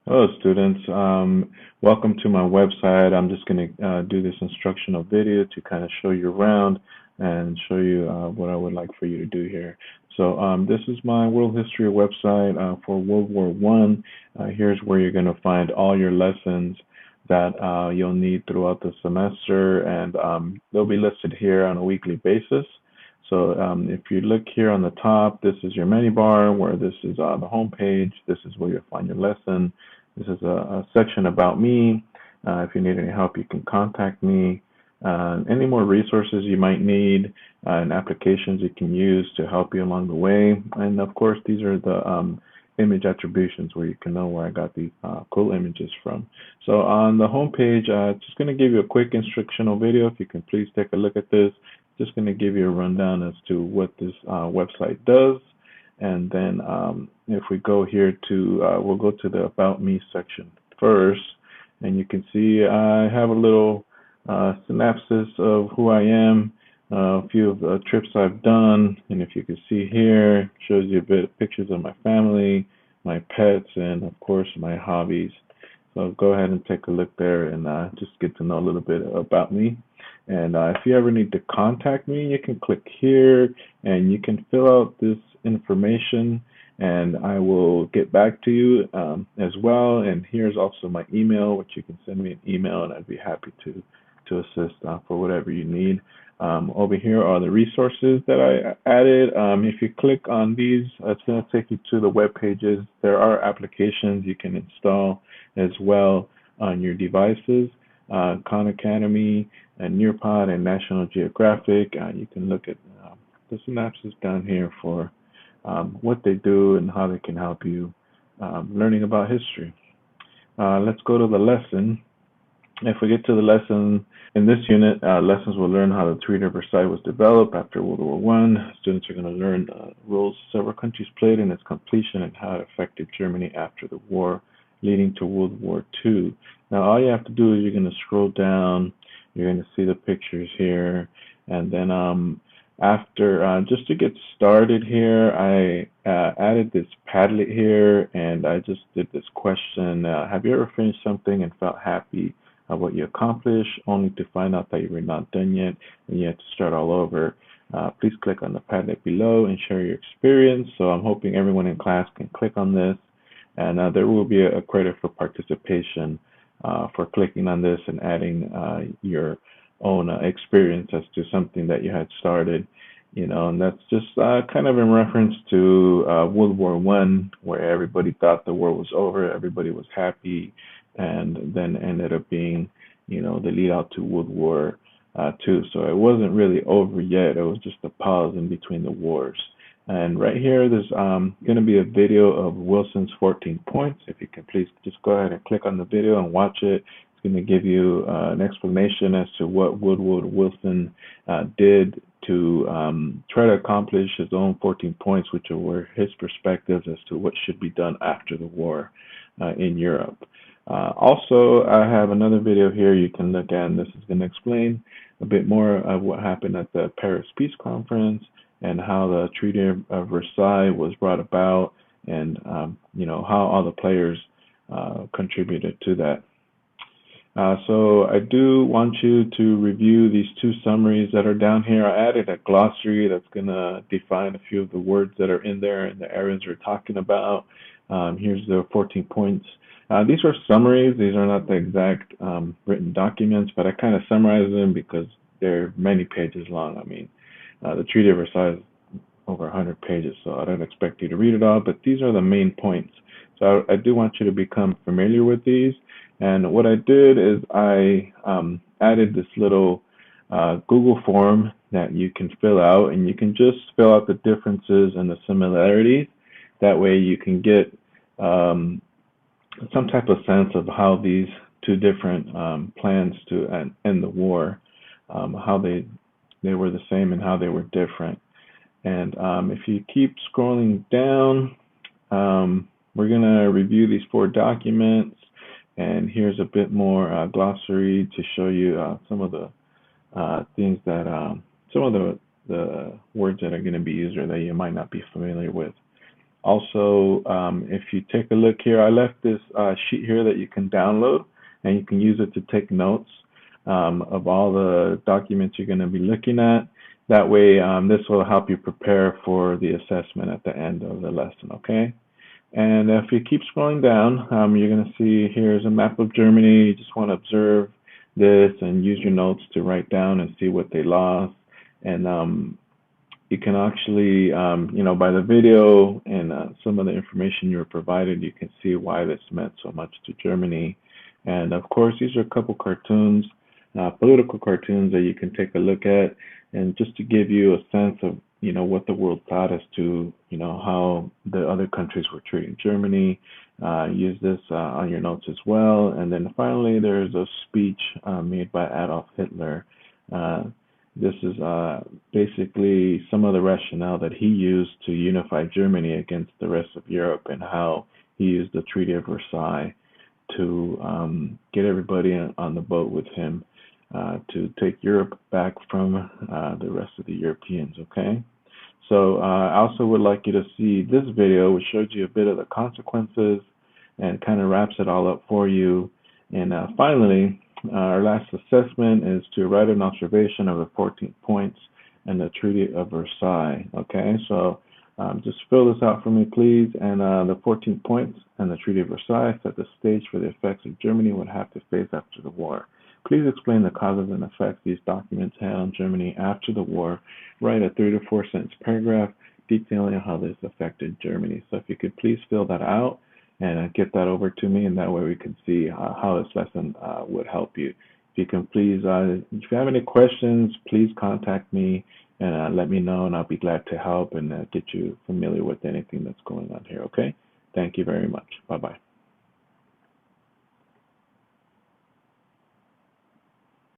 Hello, students. Welcome to my website. I'm just going to do this instructional video to kind of show you around and show you what I would like for you to do here. So this is my world history website for World War One. Here's where you're going to find all your lessons that you'll need throughout the semester, and they'll be listed here on a weekly basis. So if you look here on the top, this is your menu bar where this is the home page. This is where you'll find your lesson. This is a section about me. If you need any help, you can contact me. Any more resources you might need and applications you can use to help you along the way. And of course, these are the image attributions where you can know where I got these cool images from. So on the home page, just going to give you a quick instructional video. If you can please take a look at this. Just going to give you a rundown as to what this website does. And then if we go here to, we'll go to the About Me section first. And you can see I have a little synopsis of who I am, a few of the trips I've done. And if you can see here, it shows you a bit of pictures of my family, my pets, and of course my hobbies. So go ahead and take a look there and just get to know a little bit about me. And if you ever need to contact me, you can click here and you can fill out this information and I will get back to you as well. And here's also my email, which you can send me an email and I'd be happy to assist for whatever you need. Over here are the resources that I added. If you click on these, it's going to take you to the web pages. There are applications you can install as well on your devices. Khan Academy and Nearpod and National Geographic. You can look at the synopsis down here for what they do and how they can help you learning about history. Let's go to the lesson. If we get to the lesson, in this unit, lessons will learn how the Treaty of Versailles was developed after World War One. Students are going to learn the roles several countries played in its completion and how it affected Germany after the war, leading to World War II. Now, all you have to do is you're going to scroll down. You're going to see the pictures here, and then after, just to get started here, I added this Padlet here, and I just did this question. Have you ever finished something and felt happy about what you accomplished, only to find out that you were not done yet and you had to start all over? Please click on the Padlet below and share your experience. So I'm hoping everyone in class can click on this, and there will be a credit for participation for clicking on this and adding your own experience as to something that you had started, and that's just kind of in reference to World War One, where everybody thought the war was over, everybody was happy, and then ended up being, the lead out to World War Two. So it wasn't really over yet. It was just a pause in between the wars. And right here, there's going to be a video of Wilson's 14 points. If you can please just go ahead and click on the video and watch it. It's going to give you an explanation as to what Woodrow Wilson did to try to accomplish his own 14 points, which were his perspectives as to what should be done after the war in Europe. Also, I have another video here you can look at, and this is going to explain a bit more of what happened at the Paris Peace Conference and how the Treaty of Versailles was brought about, and how all the players contributed to that. So I do want you to review these two summaries that are down here. I added a glossary that's going to define a few of the words that are in there and the areas we're talking about. Here's the 14 points. These are summaries. These are not the exact written documents, but I kind of summarize them because they're many pages long. I mean, the Treaty of Versailles is over 100 pages, so I don't expect you to read it all, but these are the main points. So I do want you to become familiar with these. And what I did is I added this little Google form that you can fill out, and you can just fill out the differences and the similarities. That way you can get some type of sense of how these two different plans to end the war, how they were the same and how they were different. And if you keep scrolling down, we're going to review these 4 documents. And here's a bit more glossary to show you some of the things that, some of the words that are going to be used or that you might not be familiar with. Also, if you take a look here, I left this sheet here that you can download, and you can use it to take notes of all the documents you're going to be looking at. That way, this will help you prepare for the assessment at the end of the lesson, okay? And if you keep scrolling down, you're going to see here's a map of Germany. You just want to observe this and use your notes to write down and see what they lost. And you can actually, by the video and some of the information you were provided, you can see why this meant so much to Germany. And of course, these are a couple cartoons, political cartoons that you can take a look at, and just to give you a sense of, what the world thought as to, how the other countries were treating Germany. Use this on your notes as well. And then finally, there's a speech made by Adolf Hitler. This is basically some of the rationale that he used to unify Germany against the rest of Europe, and how he used the Treaty of Versailles to get everybody on the boat with him to take Europe back from the rest of the Europeans, okay? So I also would like you to see this video, which shows you a bit of the consequences and kind of wraps it all up for you. And finally, our last assessment is to write an observation of the 14 points and the Treaty of Versailles. Okay, so just fill this out for me, please. And the 14 points and the Treaty of Versailles set the stage for the effects that Germany would have to face after the war. Please explain the causes and effects these documents had on Germany after the war. Write a 3 to 4 sentence paragraph detailing how this affected Germany. So if you could please fill that out and get that over to me, and that way we can see how this lesson would help you. If you can please, if you have any questions, please contact me and let me know, and I'll be glad to help and get you familiar with anything that's going on here, okay? Thank you very much. Bye-bye.